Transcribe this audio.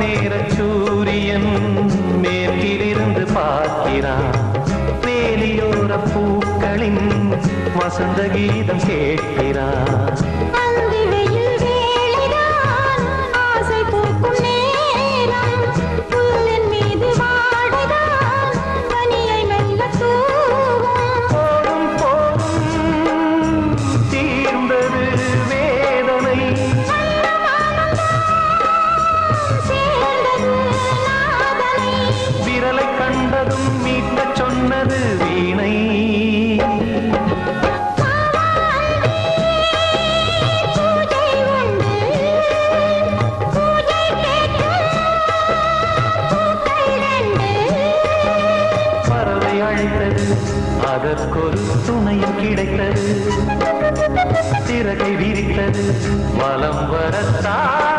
நேர சூரியன் மேற்கிலிருந்து பார்க்கிறான். வேலியோர பூக்களின் வசந்த கீதம் கேட்கிறான். மீட்ட சொன்னது வீணை. பறவை அழைத்தது, அதற்கொரு துணையும் கிடைத்தது. சிறகை விரித்தது, வலம் வரத்தான்.